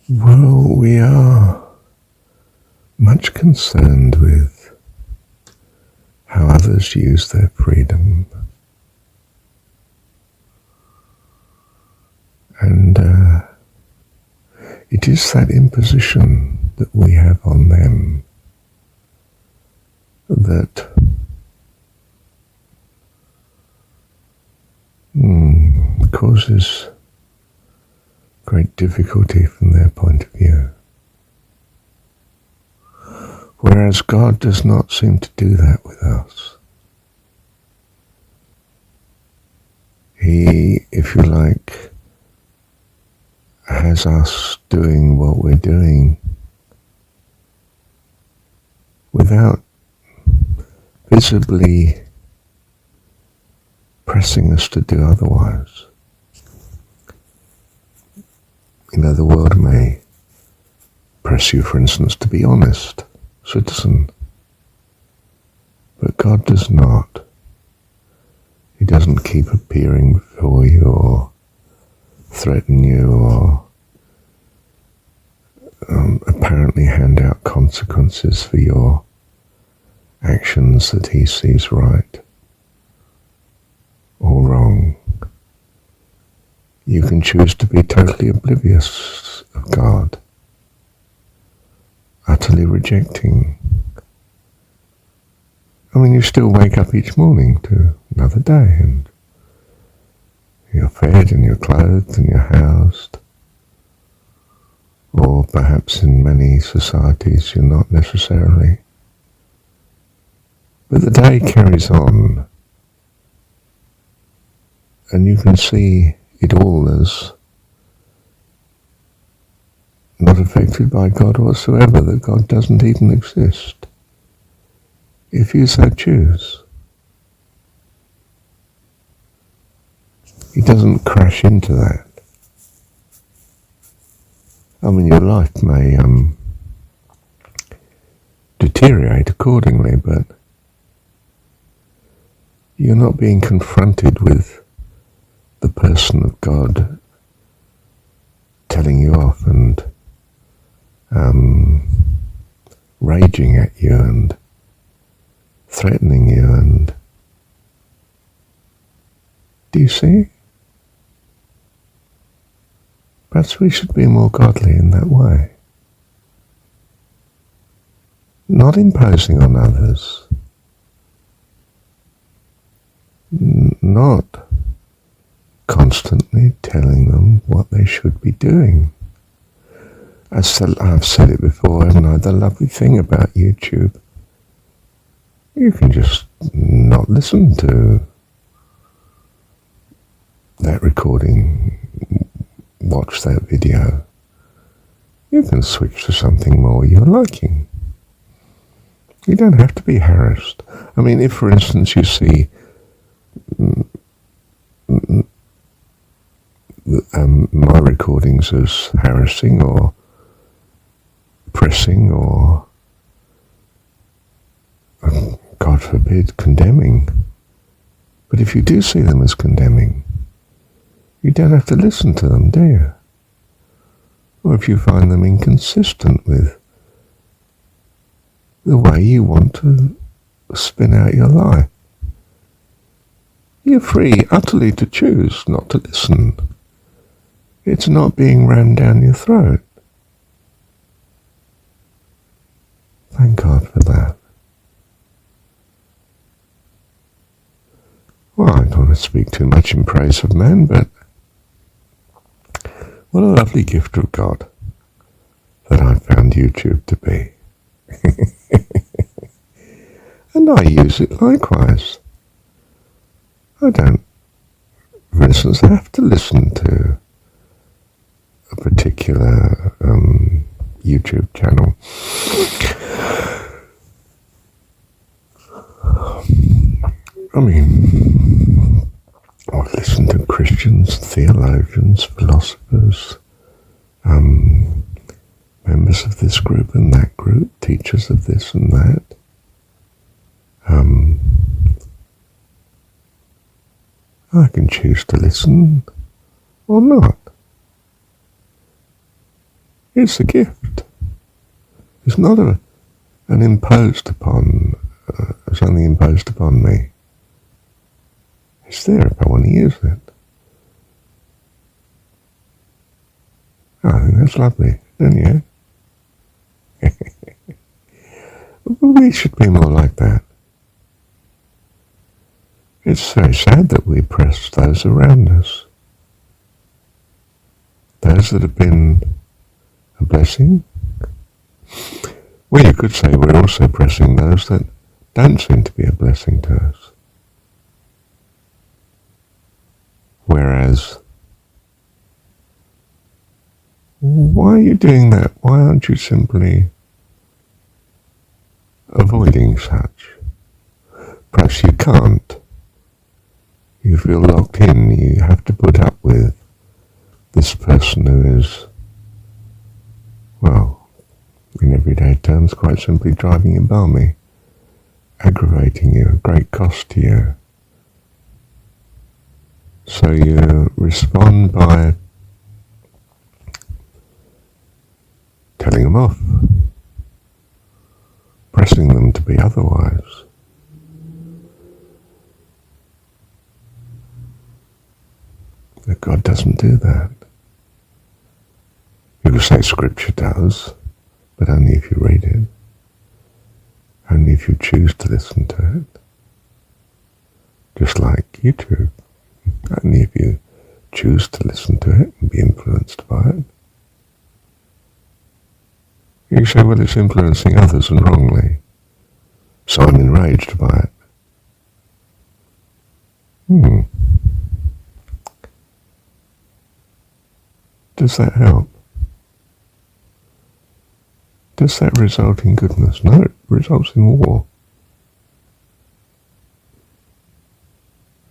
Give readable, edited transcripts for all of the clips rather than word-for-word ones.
Well, we are much concerned with how others use their freedom. And it is that imposition that we have on them that causes great difficulty from their point of view. Whereas God does not seem to do that with us. He, if you like, has us doing what we're doing without visibly pressing us to do otherwise. You know, the world may press you, for instance, to be honest citizen, but God does not. He doesn't keep appearing before you or threaten you or apparently hand out consequences for your actions that he sees right or wrong. You can choose to be totally oblivious of God, utterly rejecting. I mean, you still wake up each morning to another day, and you're fed and you're clothed and you're housed. Or perhaps in many societies you're not necessarily. But the day carries on, and you can see it all as not affected by God whatsoever, that God doesn't even exist, if you so choose. He doesn't crash into that. I mean, your life may deteriorate accordingly, but you're not being confronted with the person of God telling you off and raging at you and threatening you. And do you see? Perhaps we should be more godly in that way. Not imposing on others. Not constantly telling them what they should be doing. I've said it before, haven't I? The lovely thing about YouTube, you can just not listen to that recording, watch that video. You can switch to something more you're liking. You don't have to be harassed. I mean, if, for instance, you see my recordings as harassing or pressing or, God forbid, condemning. But if you do see them as condemning, you don't have to listen to them, do you? Or if you find them inconsistent with the way you want to spin out your life, you're free utterly to choose not to listen. It's not being rammed down your throat. Thank God for that. Well, I don't want to speak too much in praise of man, but what a lovely gift of God that I found YouTube to be. And I use it likewise. I don't, for instance, have to listen to a particular YouTube channel. I mean, I've listened to Christians, theologians, philosophers, members of this group and that group, teachers of this and that. I can choose to listen or not. It's a gift. It's not an imposed upon, something imposed upon me. It's there if I want to use it. I think that's lovely, don't you? We should be more like that. It's very sad that we oppress those around us. Those that have been a blessing. Well, you could say we're also oppressing those that don't seem to be a blessing to us. Whereas, why are you doing that? Why aren't you simply avoiding such? Perhaps you can't. You feel locked in. You have to put up with this person who is, well, in everyday terms, quite simply driving you balmy, aggravating you, a great cost to you. So you respond by telling them off, pressing them to be otherwise. But God doesn't do that. You could say Scripture does, but only if you read it, only if you choose to listen to it. Just like YouTube, only if you choose to listen to it and be influenced by it. You say, well, it's influencing others and wrongly, so I'm enraged by it. Does that help? Does that result in goodness? No, it results in war.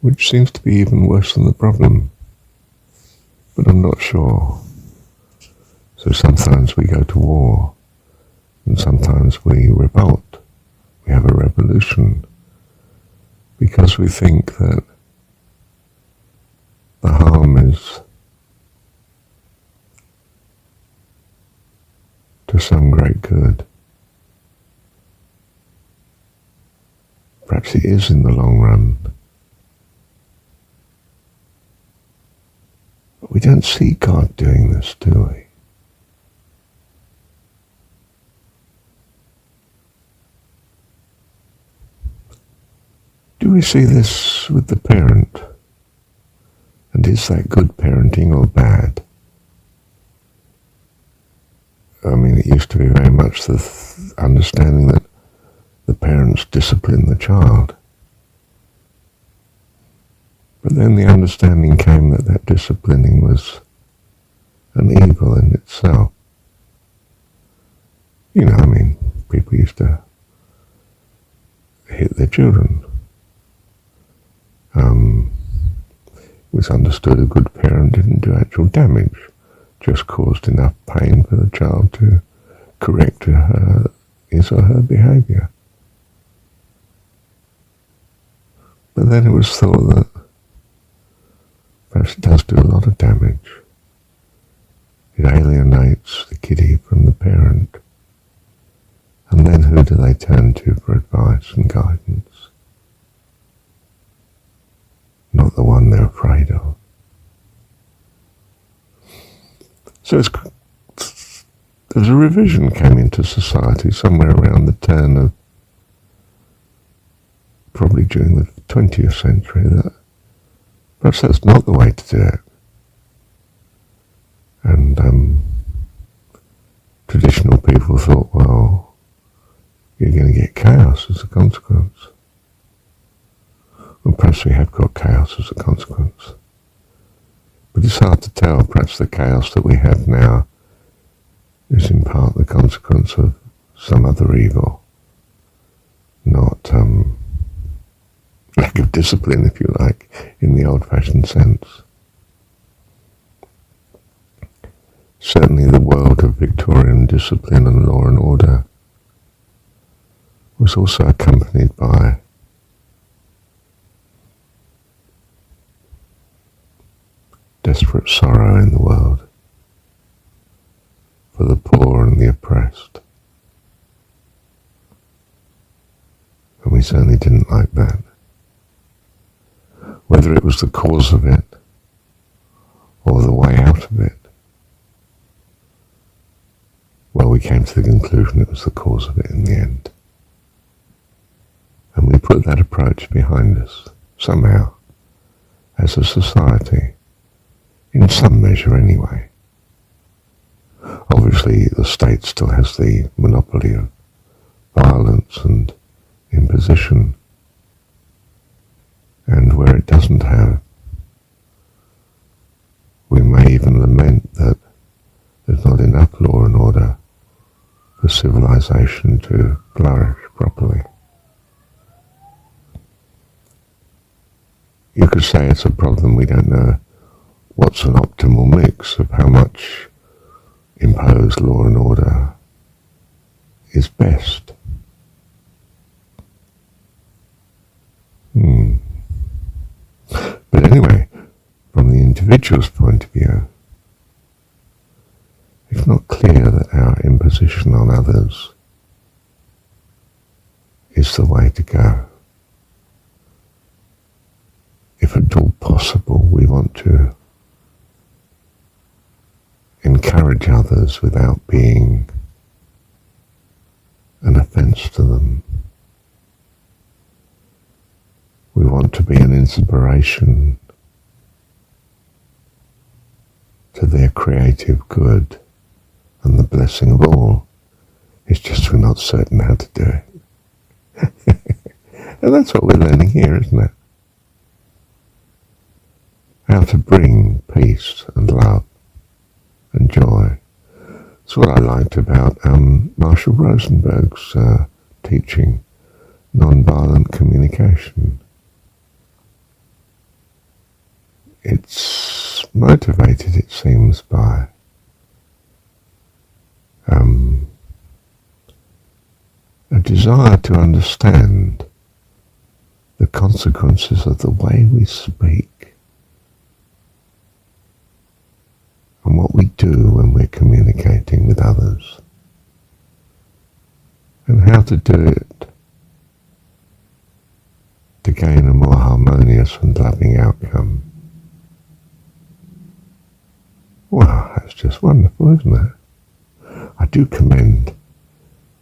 Which seems to be even worse than the problem. But I'm not sure. So sometimes we go to war, and sometimes we revolt. We have a revolution, because we think that the harm is to some great good. Perhaps it is in the long run. But we don't see God doing this, do we? Do we see this with the parent? And is that good parenting or bad? I mean, it used to be very much the understanding that the parents discipline the child. But then the understanding came that that disciplining was an evil in itself. You know, I mean, people used to hit their children. It was understood a good parent didn't do actual damage, just caused enough pain for the child to correct his or her behaviour. But then it was thought that perhaps it does do a lot of damage. It alienates the kiddie from the parent. And then who do they turn to for advice and guidance? Not the one they're afraid of. So there's a revision came into society somewhere around the turn of, probably during the 20th century, that perhaps that's not the way to do it. And traditional people thought, well, you're going to get chaos as a consequence. Well, perhaps we have got chaos as a consequence. But it's hard to tell. Perhaps the chaos that we have now is in part the consequence of some other evil, not lack of discipline, if you like, in the old-fashioned sense. Certainly the world of Victorian discipline and law and order was also accompanied by desperate sorrow in the world for the we certainly didn't like that. Whether it was the cause of it or the way out of it, well, we came to the conclusion it was the cause of it in the end. And we put that approach behind us, somehow, as a society, in some measure anyway. Obviously, the state still has the monopoly of violence and imposition, and where it doesn't have, we may even lament that there's not enough law and order for civilization to flourish properly. You could say it's a problem we don't know what's an optimal mix of how much imposed law and order is best. But anyway, from the individual's point of view, it's not clear that our imposition on others is the way to go. If at all possible, we want to encourage others without being an offence to them. We want to be an inspiration to their creative good and the blessing of all. It's just we're not certain how to do it. And that's what we're learning here, isn't it? How to bring peace and love and joy. It's what I liked about Marshall Rosenberg's teaching, nonviolent communication. It's motivated, it seems, by a desire to understand the consequences of the way we speak and what we do when we're communicating with others, and how to do it to gain a more harmonious and loving outcome. Well, that's just wonderful, isn't it? I do commend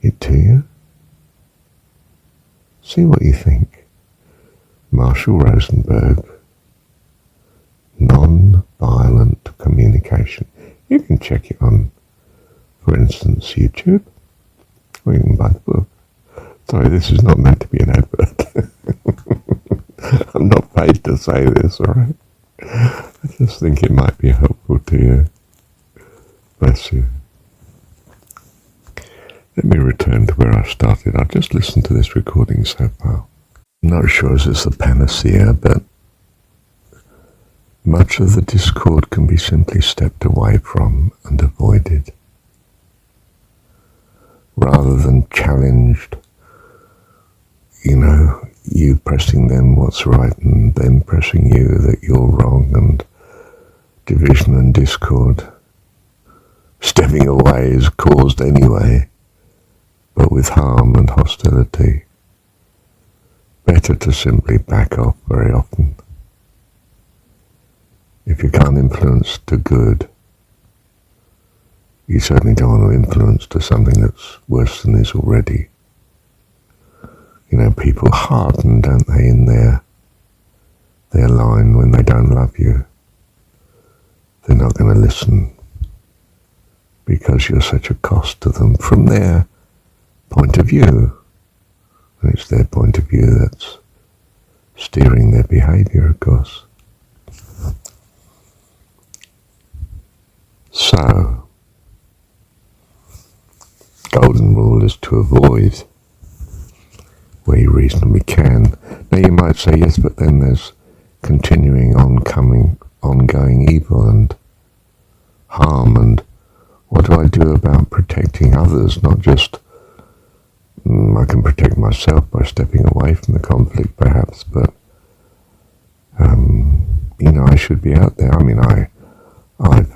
it to you. See what you think. Marshall Rosenberg, non-violent communication. You can check it on, for instance, YouTube, or you can buy the book. Sorry, this is not meant to be an advert. I'm not paid to say this, alright? I just think it might be helpful to you. Bless you. Let me return to where I started. I've just listened to this recording so far. I'm not sure if it's the panacea, but much of the discord can be simply stepped away from and avoided, rather than challenged, you pressing them what's right and them pressing you that you're wrong, and division and discord. Stepping away is caused anyway, but with harm and hostility. Better to simply back off very often. If you can't influence to good, you certainly don't want to influence to something that's worse than is already. People harden, don't they, in their line when they don't love you. They're not going to listen because you're such a cost to them from their point of view. And it's their point of view that's steering their behavior, of course. So, golden rule is to avoid where you reasonably can. Now you might say, yes, but then there's continuing, ongoing evil and harm, and what do I do about protecting others? Not just, I can protect myself by stepping away from the conflict perhaps, but I should be out there. I've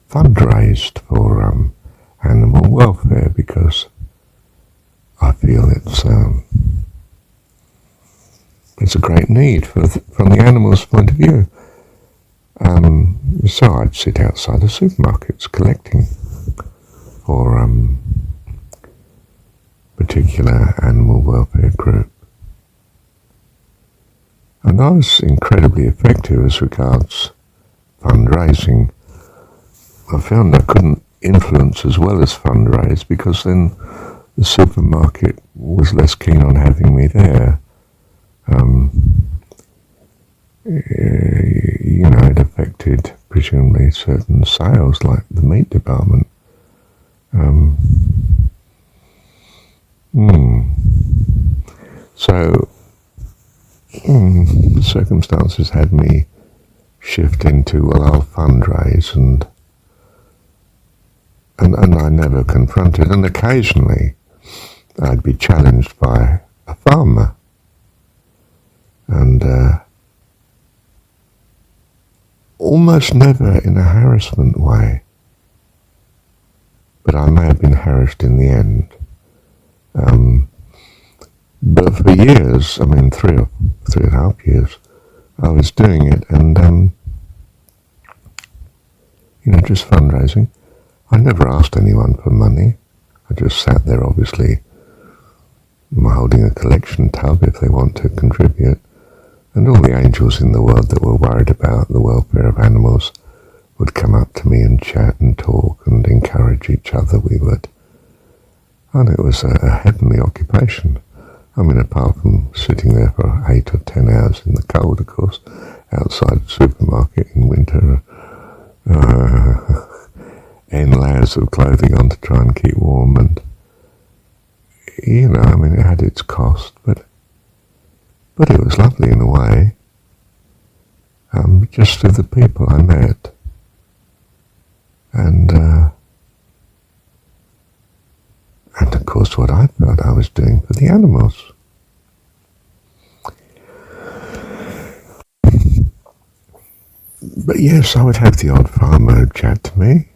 fundraised for animal welfare because feel it's a great need from the animal's point of view. So I'd sit outside the supermarkets collecting for particular animal welfare group. And I was incredibly effective as regards fundraising. I found I couldn't influence as well as fundraise because then the supermarket was less keen on having me there. It affected presumably certain sales, like the meat department. So circumstances had me shift into, well, I'll fundraise, and I never confronted, and occasionally I'd be challenged by a farmer, and almost never in a harassment way, but I may have been harassed in the end. But for years, 3.5 years, I was doing it, and just fundraising. I never asked anyone for money. I just sat there, obviously, holding a collection tub if they want to contribute. And all the angels in the world that were worried about the welfare of animals would come up to me and chat and talk and encourage each other. And it was a heavenly occupation. Apart from sitting there for 8 or 10 hours in the cold, of course, outside the supermarket in winter, and layers of clothing on to try and keep warm, and it had its cost, but it was lovely in a way, just through the people I met, and of course what I felt I was doing for the animals. But yes, I would have the odd farmer who'd chat to me,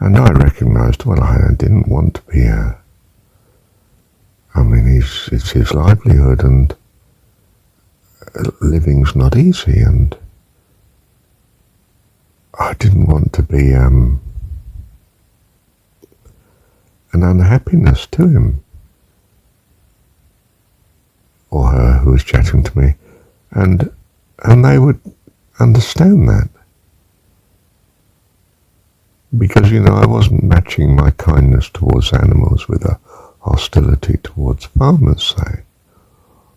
and I recognised, well, I didn't want to be it's his livelihood, and living's not easy, and I didn't want to be an unhappiness to him or her who was chatting to me, and they would understand that, because I wasn't matching my kindness towards animals with a hostility towards farmers, say,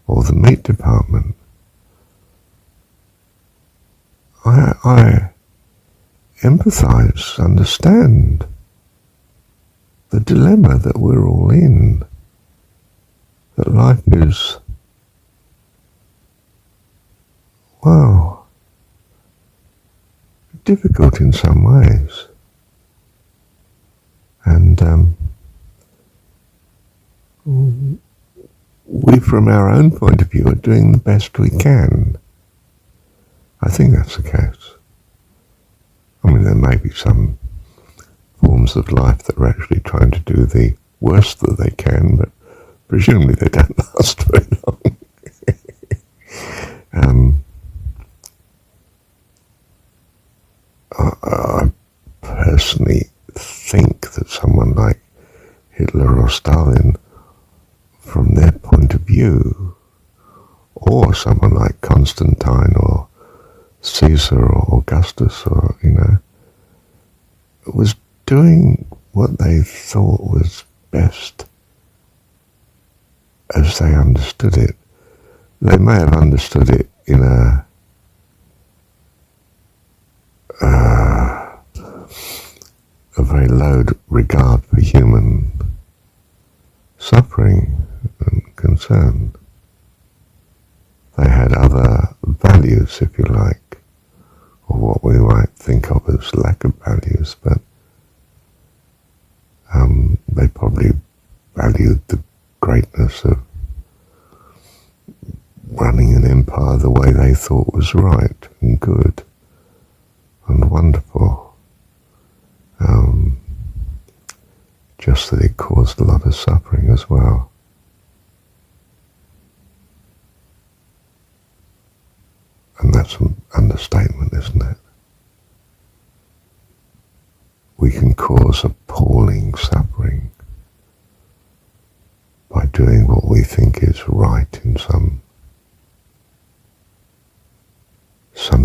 or the meat department. I empathise, understand the dilemma that we're all in, that life is, well, difficult in some ways, and we, from our own point of view, are doing the best we can. I think that's the case. There may be some forms of life that are actually trying to do the worst that they can, but presumably they don't last very long. I personally think that someone like Hitler or Stalin, from their point of view, or someone like Constantine or Caesar or Augustus, or was doing what they thought was best as they understood it. They may have understood it in a very low regard for human suffering and concern. They had other values, if you like, or what we might think of as lack of values, but they probably valued the greatness of running an empire the way they thought was right and good and wonderful. just that it caused a lot of suffering as well. And that's an understatement, isn't it? We can cause appalling suffering by doing what we think is right in some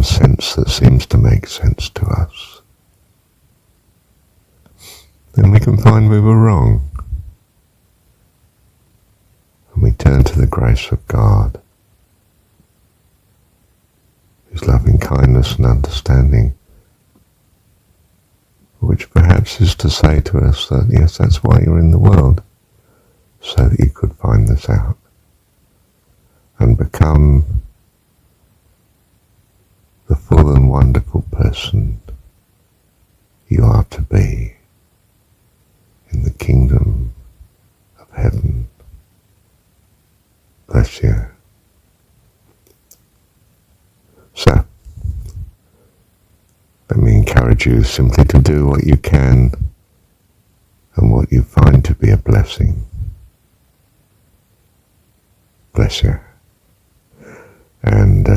sense that seems to make sense to us. Then we can find we were wrong. And we turn to the grace of God, His loving kindness and understanding, which perhaps is to say to us that, yes, that's why you're in the world, so that you could find this out and become the full and wonderful person you are to be in the kingdom of heaven. Bless you. So, let me encourage you simply to do what you can and what you find to be a blessing. Bless you. And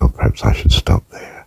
or perhaps I should stop there.